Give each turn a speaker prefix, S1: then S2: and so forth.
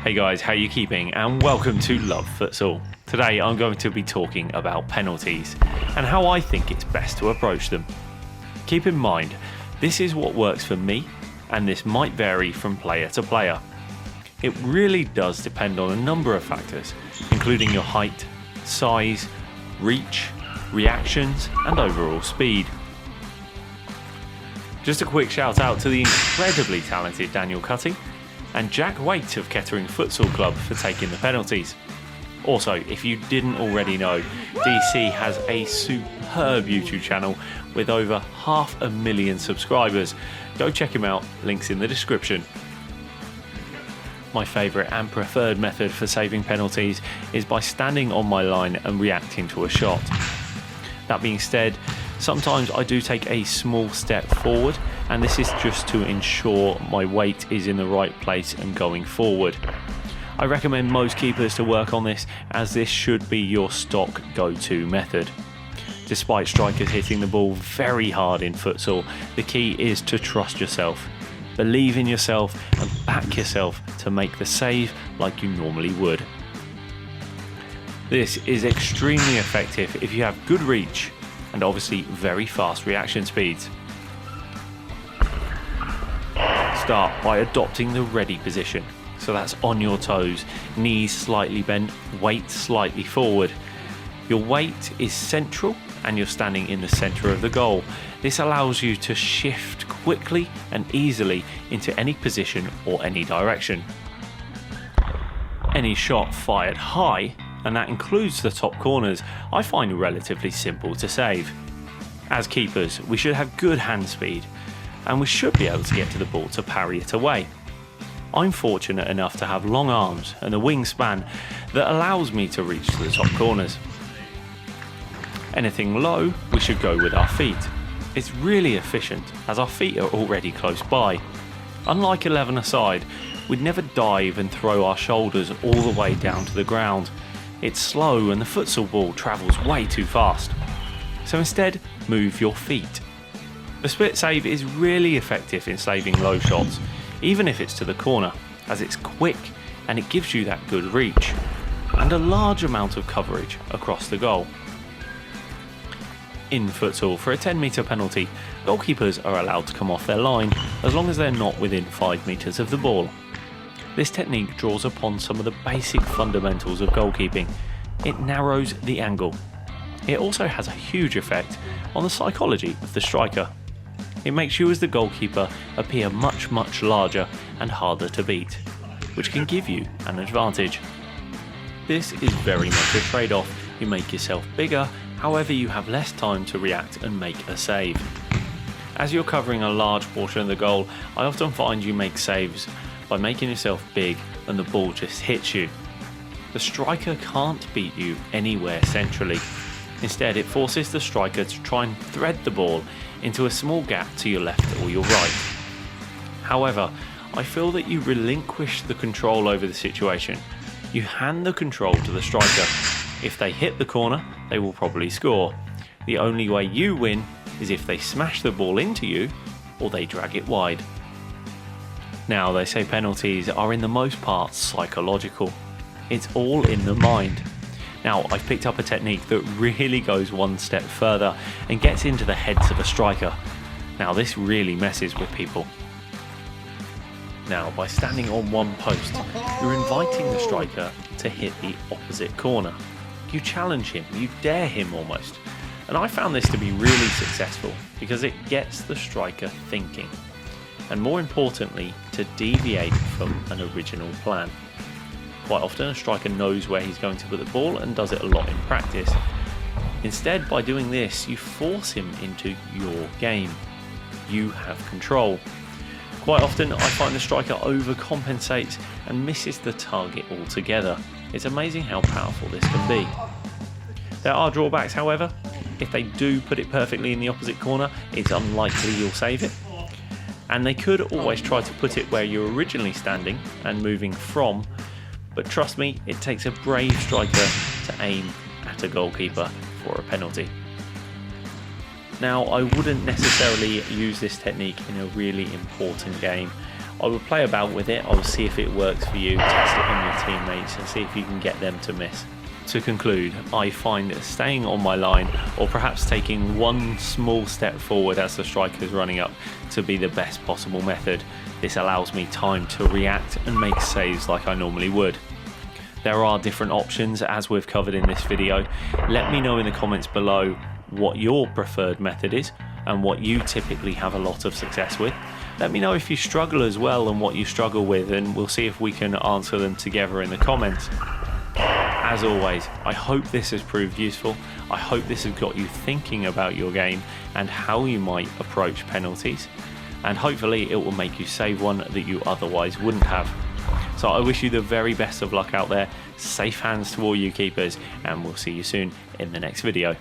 S1: Hey guys, how you keeping? And welcome to Love Futsal. Today I'm going to be talking about penalties and how I think it's best to approach them. Keep in mind, this is what works for me, and this might vary from player to player. It really does depend on a number of factors, including your height, size, reach, reactions, and overall speed. Just a quick shout out to the incredibly talented Daniel Cutting and Jack Waite of Kettering Futsal Club for taking the penalties. Also, if you didn't already know, DC has a superb YouTube channel with over 500,000 subscribers. Go check him out, links in the description. My favourite and preferred method for saving penalties is by standing on my line and reacting to a shot. That being said, sometimes I do take a small step forward, and this is just to ensure my weight is in the right place and going forward. I recommend most keepers to work on this, as this should be your stock go-to method. Despite strikers hitting the ball very hard in futsal, the key is to trust yourself. Believe in yourself and back yourself to make the save like you normally would. This is extremely effective if you have good reach and obviously very fast reaction speeds. Start by adopting the ready position. So that's on your toes, knees slightly bent, weight slightly forward. Your weight is central and you're standing in the centre of the goal. This allows you to shift quickly and easily into any position or any direction. Any shot fired high, and that includes the top corners, I find relatively simple to save. As keepers, we should have good hand speed, and we should be able to get to the ball to parry it away. I'm fortunate enough to have long arms and a wingspan that allows me to reach to the top corners. Anything low, we should go with our feet. It's really efficient as our feet are already close by. Unlike 11-a-side, we'd never dive and throw our shoulders all the way down to the ground. It's slow and the futsal ball travels way too fast. So instead, move your feet. The split save is really effective in saving low shots, even if it's to the corner, as it's quick and it gives you that good reach and a large amount of coverage across the goal. In futsal, for a 10-metre penalty, goalkeepers are allowed to come off their line as long as they're not within 5 metres of the ball. This technique draws upon some of the basic fundamentals of goalkeeping. It narrows the angle. It also has a huge effect on the psychology of the striker. It makes you as the goalkeeper appear much larger and harder to beat, which can give you an advantage. This is very much a trade-off. You make yourself bigger, however you have less time to react and make a save. As you're covering a large portion of the goal, I often find you make saves by making yourself big and the ball just hits you. The striker can't beat you anywhere centrally. Instead, it forces the striker to try and thread the ball into a small gap to your left or your right. However, I feel that you relinquish the control over the situation. You hand the control to the striker. If they hit the corner, they will probably score. The only way you win is if they smash the ball into you or they drag it wide. Now, they say penalties are in the most part psychological. It's all in the mind. Now, I've picked up a technique that really goes one step further and gets into the heads of a striker. Now, this really messes with people. Now, by standing on one post, you're inviting the striker to hit the opposite corner. You challenge him, you dare him almost. And I found this to be really successful because it gets the striker thinking. And more importantly, to deviate from an original plan. Quite often a striker knows where he's going to put the ball and does it a lot in practice. Instead, by doing this, you force him into your game. You have control. Quite often I find the striker overcompensates and misses the target altogether. It's amazing how powerful this can be. There are drawbacks, however. If they do put it perfectly in the opposite corner, it's unlikely you'll save it. And they could always try to put it where you're originally standing and moving from, but trust me, it takes a brave striker to aim at a goalkeeper for a penalty. Now, I wouldn't necessarily use this technique in a really important game. I would play about with it, I will see if it works for you, test it on your teammates and see if you can get them to miss. To conclude, I find staying on my line or perhaps taking one small step forward as the striker is running up to be the best possible method. This allows me time to react and make saves like I normally would. There are different options as we've covered in this video. Let me know in the comments below what your preferred method is and what you typically have a lot of success with. Let me know if you struggle as well and what you struggle with, and we'll see if we can answer them together in the comments. As always, I hope this has proved useful. I hope this has got you thinking about your game and how you might approach penalties, and hopefully it will make you save one that you otherwise wouldn't have. So I wish you the very best of luck out there. Safe hands to all you keepers, and we'll see you soon in the next video.